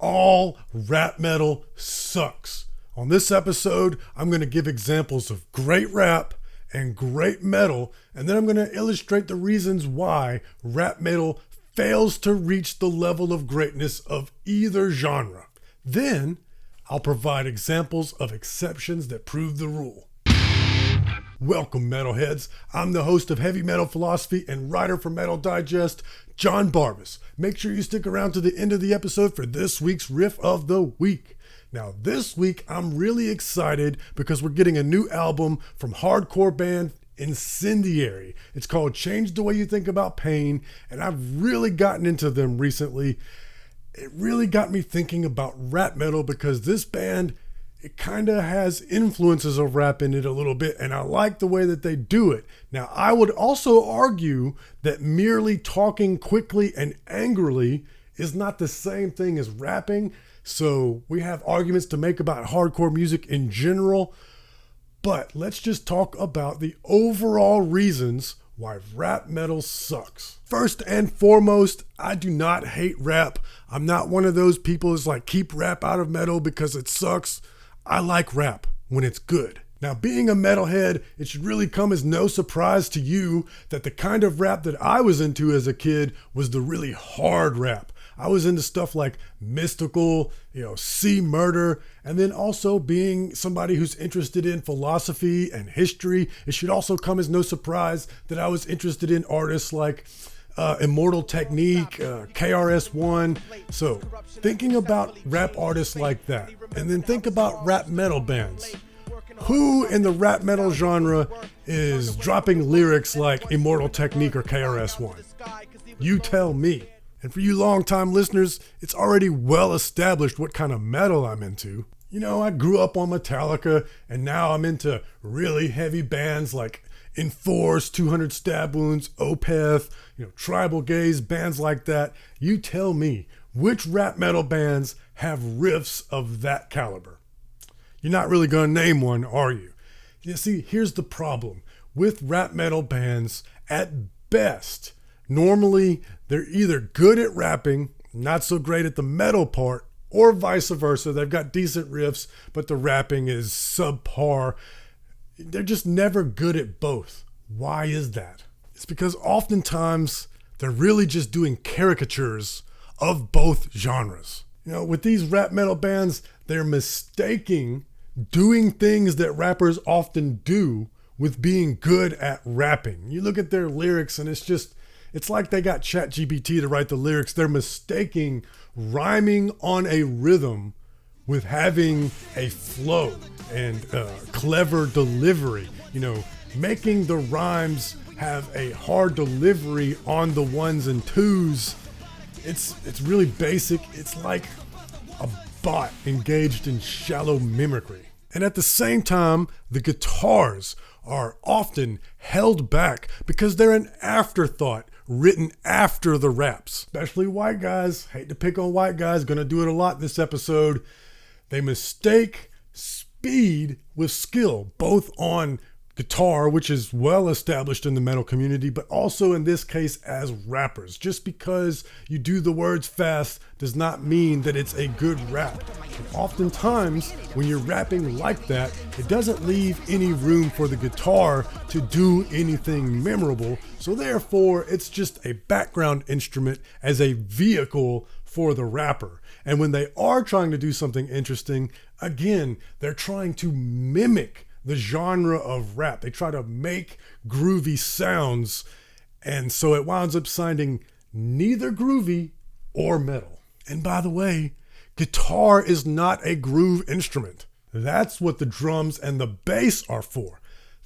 all rap metal sucks. On this episode, I'm going to give examples of great rap and great metal, and then I'm going to illustrate the reasons why rap metal fails to reach the level of greatness of either genre. Then, I'll provide examples of exceptions that prove the rule. Welcome, metalheads. I'm the host of Heavy Metal Philosophy and writer for Metal Digest, John Barbas. Make sure you stick around to the end of the episode for this week's Riff of the Week. Now, this week, I'm really excited because we're getting a new album from hardcore band Incendiary. It's called Change the Way You Think About Pain, and I've really gotten into them recently. It really got me thinking about rap metal because this band, it kind of has influences of rap in it a little bit, and I like the way that they do it. Now, I would also argue that merely talking quickly and angrily is not the same thing as rapping. So we have arguments to make about hardcore music in general, but let's just talk about the overall reasons why rap metal sucks. First and foremost, I do not hate rap. I'm not one of those people who's like, keep rap out of metal because it sucks. I like rap when it's good. Now, being a metalhead, it should really come as no surprise to you that the kind of rap that I was into as a kid was the really hard rap. I was into stuff like Mystical, C Murder, and then also being somebody who's interested in philosophy and history. It should also come as no surprise that I was interested in artists like Immortal Technique, KRS-One. So thinking about rap artists like that, and then think about rap metal bands. Who in the rap metal genre is dropping lyrics like Immortal Technique or KRS-One? You tell me. And for you longtime listeners, it's already well established what kind of metal I'm into. I grew up on Metallica, and now I'm into really heavy bands like Enforce, 200 Stab Wounds, Opeth, Tribal Gaze, bands like that. You tell me, which rap metal bands have riffs of that caliber? You're not really going to name one, are you? You see, here's the problem. With rap metal bands, at best, normally they're either good at rapping, not so great at the metal part, or vice versa. They've got decent riffs, but the rapping is subpar. They're just never good at both. Why is that? It's because oftentimes they're really just doing caricatures of both genres. With these rap metal bands, they're mistaking doing things that rappers often do with being good at rapping. You look at their lyrics and it's like they got ChatGPT to write the lyrics. They're mistaking rhyming on a rhythm with having a flow and clever delivery. Making the rhymes have a hard delivery on the ones and twos. It's really basic. It's like a bot engaged in shallow mimicry. And at the same time, the guitars are often held back because they're an afterthought written after the raps. Especially white guys. Hate to pick on white guys. Gonna do it a lot this episode. They mistake speed with skill, both on guitar, which is well established in the metal community, but also in this case as rappers. Just because you do the words fast does not mean that it's a good rap. And oftentimes, when you're rapping like that, it doesn't leave any room for the guitar to do anything memorable. So therefore, it's just a background instrument as a vehicle for the rapper. And when they are trying to do something interesting, again, they're trying to mimic the genre of rap. They try to make groovy sounds, and so it winds up sounding neither groovy or metal. And by the way, guitar is not a groove instrument. That's what the drums and the bass are for.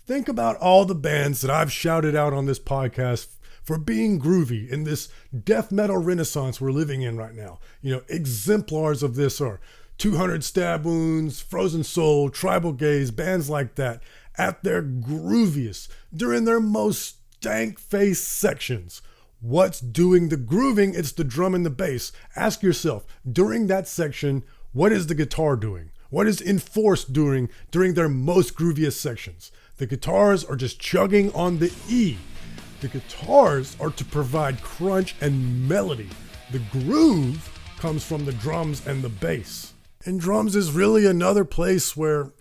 Think about all the bands that I've shouted out on this podcast for being groovy in this death metal renaissance we're living in right now. Exemplars of this are 200 Stab Wounds, Frozen Soul, Tribal Gaze, bands like that, at their grooviest, during their most stank-faced sections. What's doing the grooving? It's the drum and the bass. Ask yourself, during that section, what is the guitar doing? What is Enforce doing during their most grooviest sections? The guitars are just chugging on the E. The guitars are to provide crunch and melody. The groove comes from the drums and the bass. And drums is really another place where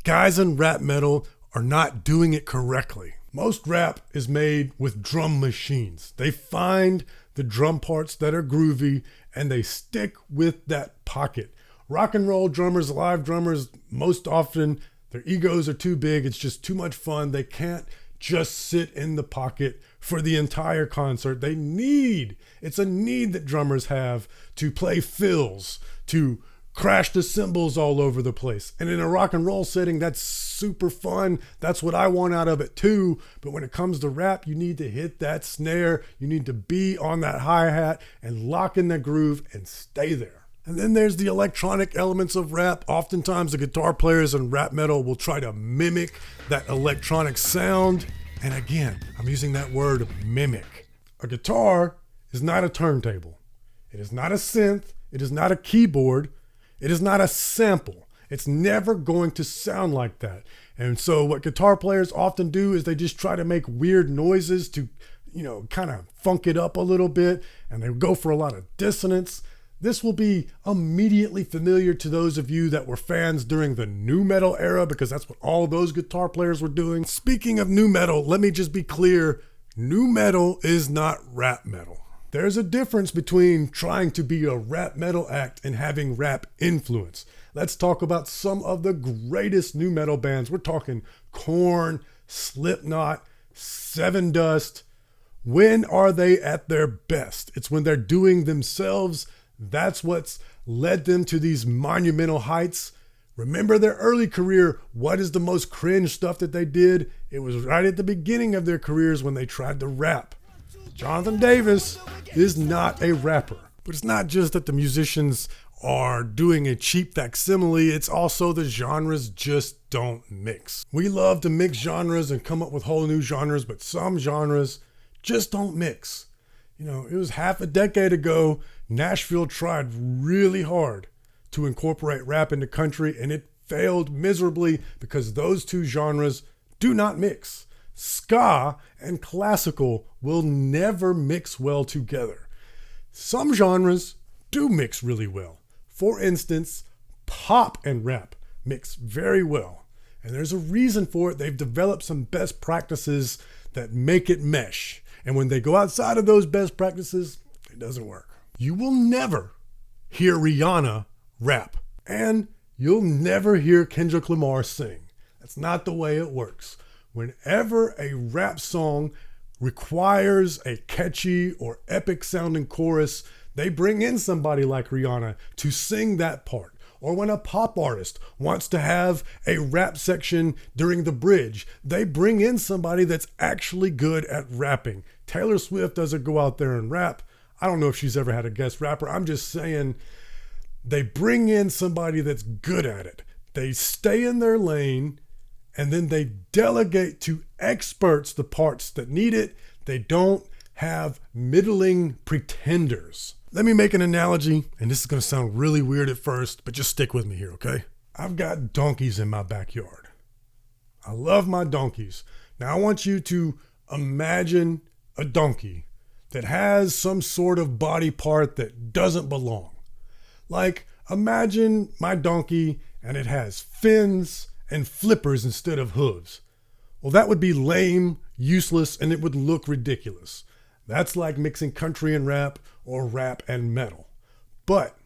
guys in rap metal are not doing it correctly. Most rap is made with drum machines. They find the drum parts that are groovy and they stick with that pocket. Rock and roll drummers, live drummers, most often their egos are too big. It's just too much fun. They can't just sit in the pocket for the entire concert. It's a need that drummers have to play fills, to crash the cymbals all over the place. And in a rock and roll setting, that's super fun. That's what I want out of it too. But when it comes to rap, you need to hit that snare. You need to be on that hi-hat and lock in that groove and stay there. And then there's the electronic elements of rap. Oftentimes the guitar players in rap metal will try to mimic that electronic sound. And again, I'm using that word mimic. A guitar is not a turntable. It is not a synth. It is not a keyboard. It is not a sample. It's never going to sound like that. And so what guitar players often do is they just try to make weird noises to, kind of funk it up a little bit. And they go for a lot of dissonance. This will be immediately familiar to those of you that were fans during the nu metal era, because that's what all those guitar players were doing. Speaking of nu metal, let me just be clear. Nu metal is not rap metal. There's a difference between trying to be a rap metal act and having rap influence. Let's talk about some of the greatest nu metal bands. We're talking Korn, Slipknot, Seven Dust. When are they at their best? It's when they're doing themselves. That's what's led them to these monumental heights. Remember their early career. What is the most cringe stuff that they did? It was right at the beginning of their careers when they tried to rap. Jonathan Davis is not a rapper. But it's not just that the musicians are doing a cheap facsimile. It's also the genres just don't mix. We love to mix genres and come up with whole new genres, but some genres just don't mix. It was half a decade ago, Nashville tried really hard to incorporate rap into country, and it failed miserably because those two genres do not mix. Ska and classical will never mix well together. Some genres do mix really well. For instance, pop and rap mix very well. And there's a reason for it. They've developed some best practices that make it mesh. And when they go outside of those best practices, it doesn't work. You will never hear Rihanna rap. And you'll never hear Kendrick Lamar sing. That's not the way it works. Whenever a rap song requires a catchy or epic sounding chorus, they bring in somebody like Rihanna to sing that part. Or when a pop artist wants to have a rap section during the bridge, they bring in somebody that's actually good at rapping. Taylor Swift doesn't go out there and rap. I don't know if she's ever had a guest rapper. I'm just saying they bring in somebody that's good at it. They stay in their lane and then they delegate to experts the parts that need it. They don't have middling pretenders. Let me make an analogy, and this is going to sound really weird at first, but just stick with me here, okay? I've got donkeys in my backyard. I love my donkeys. Now I want you to imagine a donkey that has some sort of body part that doesn't belong. Like, imagine my donkey and it has fins and flippers instead of hooves. Well, that would be lame, useless, and it would look ridiculous. That's like mixing country and rap or rap and metal. But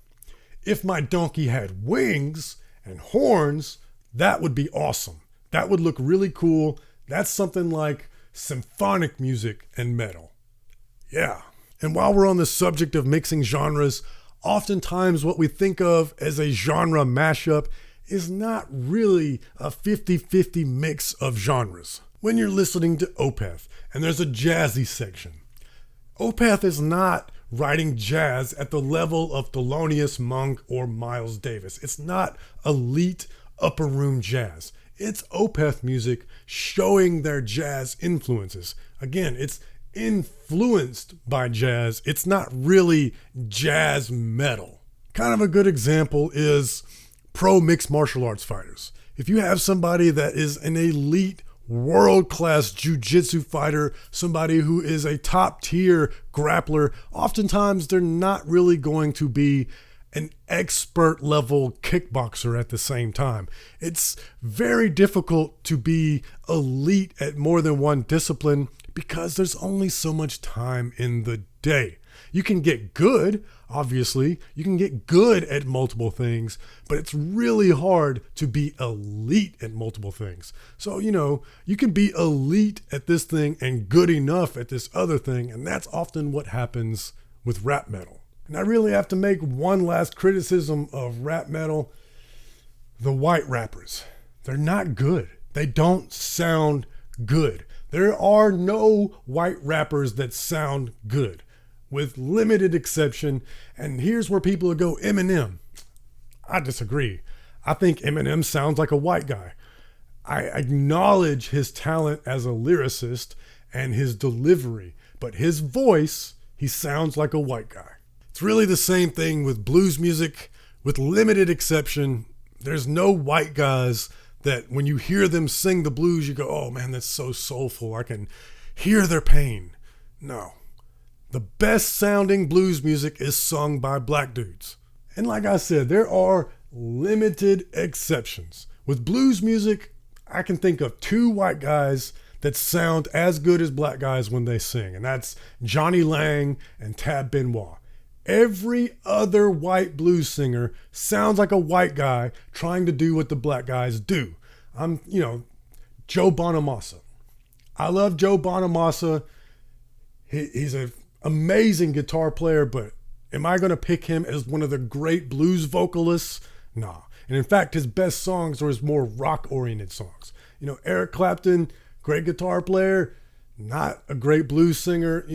if my donkey had wings and horns, that would be awesome. That would look really cool. That's something like symphonic music and metal. Yeah. And while we're on the subject of mixing genres, oftentimes what we think of as a genre mashup is not really a 50-50 mix of genres. When you're listening to Opeth and there's a jazzy section, Opeth is not writing jazz at the level of Thelonious Monk or Miles Davis. It's not elite upper room jazz. It's Opeth music showing their jazz influences. Again, it's influenced by jazz. It's not really jazz metal. Kind of a good example is pro mixed martial arts fighters. If you have somebody that is an elite world-class jiu-jitsu fighter, somebody who is a top-tier grappler, oftentimes they're not really going to be an expert level kickboxer at the same time. It's very difficult to be elite at more than one discipline because there's only so much time in the day. You can get good, obviously, you can get good at multiple things, but it's really hard to be elite at multiple things. So, you can be elite at this thing and good enough at this other thing, and that's often what happens with rap metal. And I really have to make one last criticism of rap metal. The white rappers, they're not good. They don't sound good. There are no white rappers that sound good, with limited exception. And here's where people go, Eminem. I disagree. I think Eminem sounds like a white guy. I acknowledge his talent as a lyricist and his delivery, but his voice, he sounds like a white guy. It's really the same thing with blues music, with limited exception. There's no white guys that when you hear them sing the blues, you go, oh man, that's so soulful. I can hear their pain. No. The best sounding blues music is sung by black dudes. And like I said, there are limited exceptions. With blues music, I can think of two white guys that sound as good as black guys when they sing, and that's Johnny Lang and Tab Benoit. Every other white blues singer sounds like a white guy trying to do what the black guys do. Joe Bonamassa. I love Joe Bonamassa. He's an amazing guitar player, but am I going to pick him as one of the great blues vocalists? Nah. And in fact, his best songs are his more rock-oriented songs. Eric Clapton, great guitar player, not a great blues singer.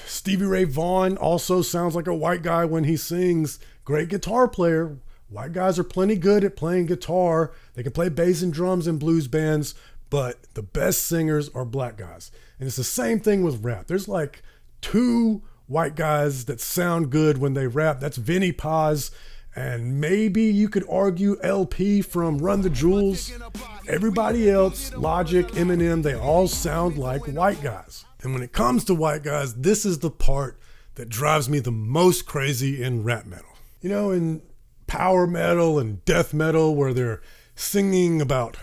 Stevie Ray Vaughan also sounds like a white guy when he sings. Great guitar player. White guys are plenty good at playing guitar. They can play bass and drums in blues bands, but the best singers are black guys. And it's the same thing with rap. There's like two white guys that sound good when they rap. That's Vinnie Paz, and maybe you could argue LP from Run the Jewels. Everybody else, Logic, Eminem, they all sound like white guys. And when it comes to white guys, this is the part that drives me the most crazy in rap metal. In power metal and death metal, where they're singing about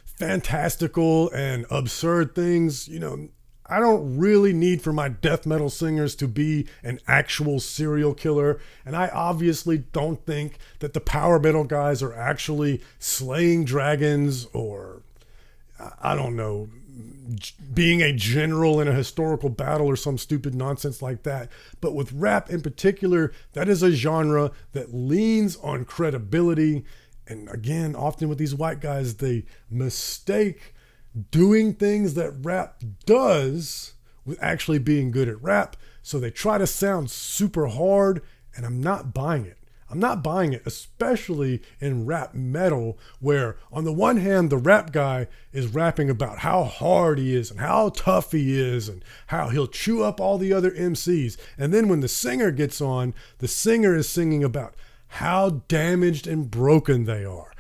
fantastical and absurd things, I don't really need for my death metal singers to be an actual serial killer. And I obviously don't think that the power metal guys are actually slaying dragons or, I don't know, being a general in a historical battle or some stupid nonsense like that. But with rap in particular, that is a genre that leans on credibility. And again, often with these white guys, they mistake doing things that rap does with actually being good at rap. So they try to sound super hard, and I'm not buying it. I'm not buying it, especially in rap metal, where on the one hand, the rap guy is rapping about how hard he is and how tough he is and how he'll chew up all the other MCs. And then when the singer gets on, the singer is singing about how damaged and broken they are,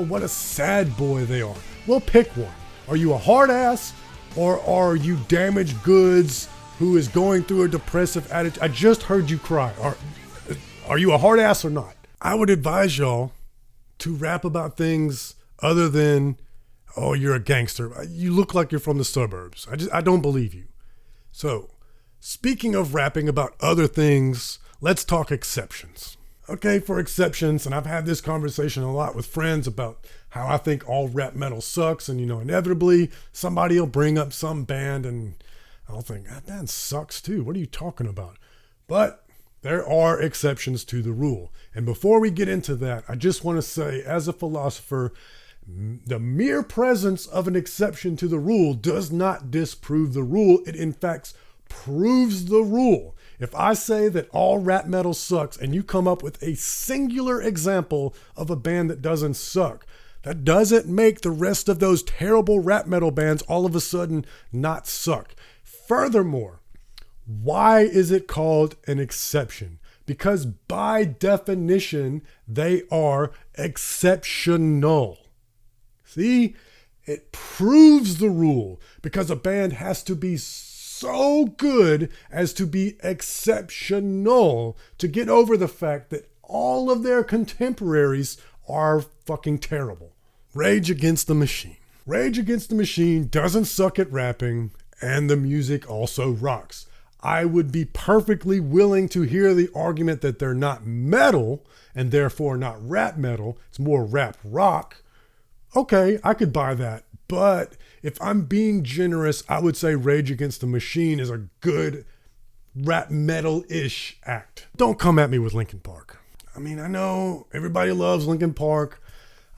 what a sad boy they are. Well, pick one. Are you a hard ass, or are you damaged goods who is going through a depressive attitude? I just heard you cry. Are you a hard ass or not? I would advise y'all to rap about things other than, oh, you're a gangster. You look like you're from the suburbs. I don't believe you. So, speaking of rapping about other things, let's talk exceptions. Okay, for exceptions, and I've had this conversation a lot with friends about how I think all rap metal sucks, and inevitably somebody will bring up some band and I'll think, that band sucks too. What are you talking about? But there are exceptions to the rule. And before we get into that, I just want to say, as a philosopher, the mere presence of an exception to the rule does not disprove the rule. It in fact proves the rule. If I say that all rap metal sucks and you come up with a singular example of a band that doesn't suck, that doesn't make the rest of those terrible rap metal bands all of a sudden not suck. Furthermore, why is it called an exception? Because by definition, they are exceptional. See, it proves the rule, because a band has to be so good as to be exceptional to get over the fact that all of their contemporaries are fucking terrible. Rage Against the Machine. Rage Against the Machine doesn't suck at rapping, and the music also rocks. I would be perfectly willing to hear the argument that they're not metal and therefore not rap metal. It's more rap rock. Okay, I could buy that. But if I'm being generous, I would say Rage Against the Machine is a good rap metal-ish act. Don't come at me with Linkin Park. I mean, I know everybody loves Linkin Park.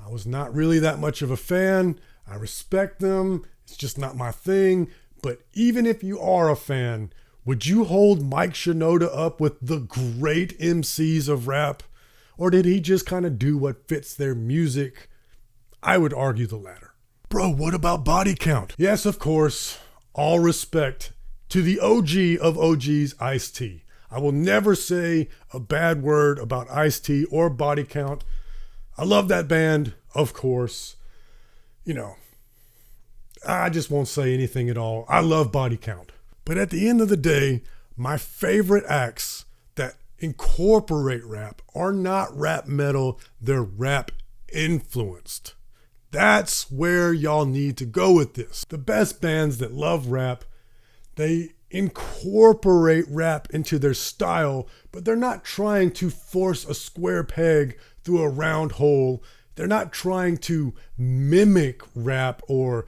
I was not really that much of a fan. I respect them. It's just not my thing. But even if you are a fan, would you hold Mike Shinoda up with the great MCs of rap? Or did he just kind of do what fits their music? I would argue the latter. Bro, what about Body Count? Yes, of course. All respect to the OG of OGs, Ice-T. I will never say a bad word about Ice-T or Body Count. I love that band, of course. You know, I just won't say anything at all. I love Body Count. But at the end of the day, my favorite acts that incorporate rap are not rap metal, they're rap influenced. That's where y'all need to go with this. The best bands that love rap, they incorporate rap into their style, but they're not trying to force a square peg through a round hole. They're not trying to mimic rap or,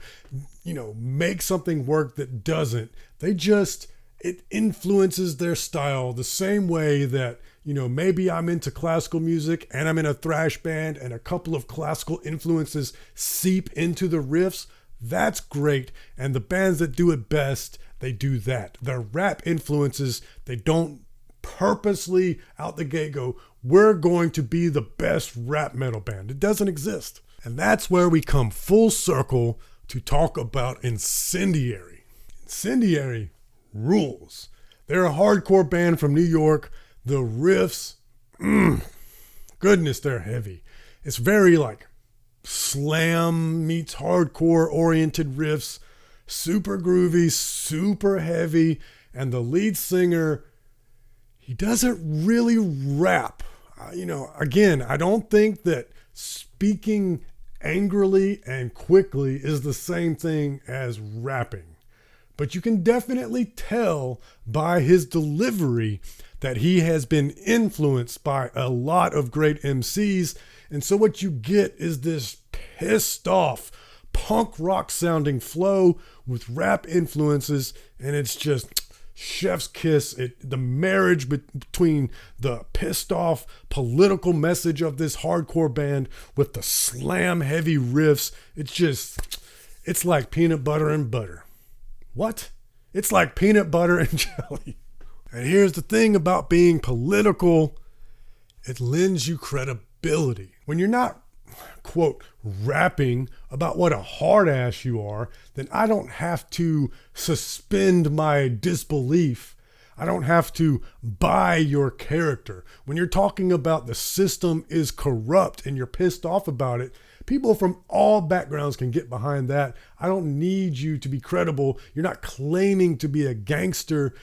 make something work that doesn't. It influences their style the same way that, maybe I'm into classical music and I'm in a thrash band and a couple of classical influences seep into the riffs. That's great. And the bands that do it best, they do that. Their rap influences, they don't purposely out the gate go, we're going to be the best rap metal band. It doesn't exist. And that's where we come full circle to talk about Incendiary. Incendiary rules. They're a hardcore band from New York. The riffs, goodness, they're heavy. It's very like slam meets hardcore oriented riffs, super groovy, super heavy. And the lead singer, he doesn't really rap. Again, I don't think that speaking angrily and quickly is the same thing as rapping. But you can definitely tell by his delivery that he has been influenced by a lot of great MCs. And so what you get is this pissed off punk rock sounding flow with rap influences. And it's just chef's kiss. The marriage between the pissed off political message of this hardcore band with the slam heavy riffs. It's like peanut butter and butter. What? It's like peanut butter and jelly. And here's the thing about being political. It lends you credibility. When you're not, quote, rapping about what a hard ass you are, then I don't have to suspend my disbelief. I don't have to buy your character. When you're talking about the system is corrupt and you're pissed off about it, people from all backgrounds can get behind that. I don't need you to be credible. You're not claiming to be a gangster.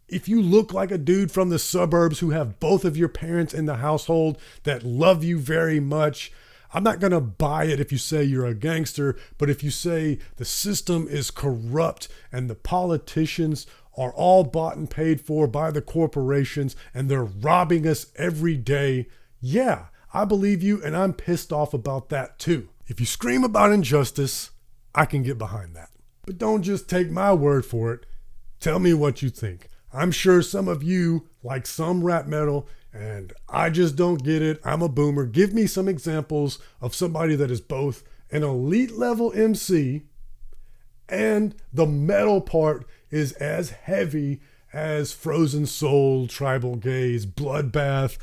If you look like a dude from the suburbs who have both of your parents in the household that love you very much, I'm not going to buy it if you say you're a gangster. But if you say the system is corrupt and the politicians are all bought and paid for by the corporations and they're robbing us every day, yeah, I believe you, and I'm pissed off about that too. If you scream about injustice, I can get behind that. But don't just take my word for it. Tell me what you think. I'm sure some of you like some rap metal, and I just don't get it. I'm a boomer. Give me some examples of somebody that is both an elite level MC and the metal part is as heavy as Frozen Soul, Tribal Gaze, Bloodbath.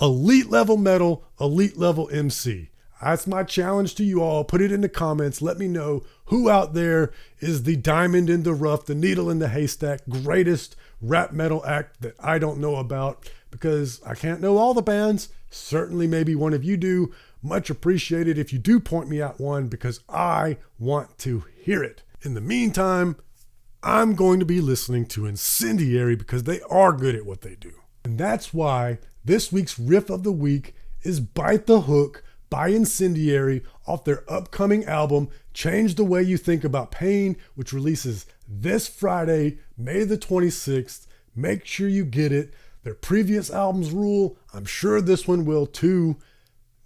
Elite level metal, elite level MC. That's my challenge to you all. Put it in the comments. Let me know who out there is the diamond in the rough, the needle in the haystack, greatest rap metal act that I don't know about. because I can't know all the bands. Certainly maybe one of you do. Much appreciated if you do point me out one, because I want to hear it. In the meantime, I'm going to be listening to Incendiary because they are good at what they do. And that's why this week's riff of the week is Bite the Hook by Incendiary off their upcoming album, Change the Way You Think About Pain, which releases this Friday, May the 26th. Make sure you get it. Their previous albums rule. I'm sure this one will too.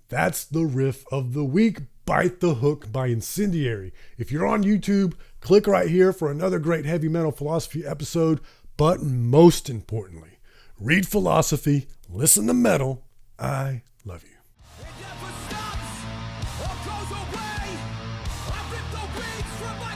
That's the riff of the week, Bite the Hook by Incendiary. If you're on YouTube, click right here for another great heavy metal philosophy episode. But most importantly, read philosophy, listen to metal. I love you. It never stops or goes away. I rip the wings from my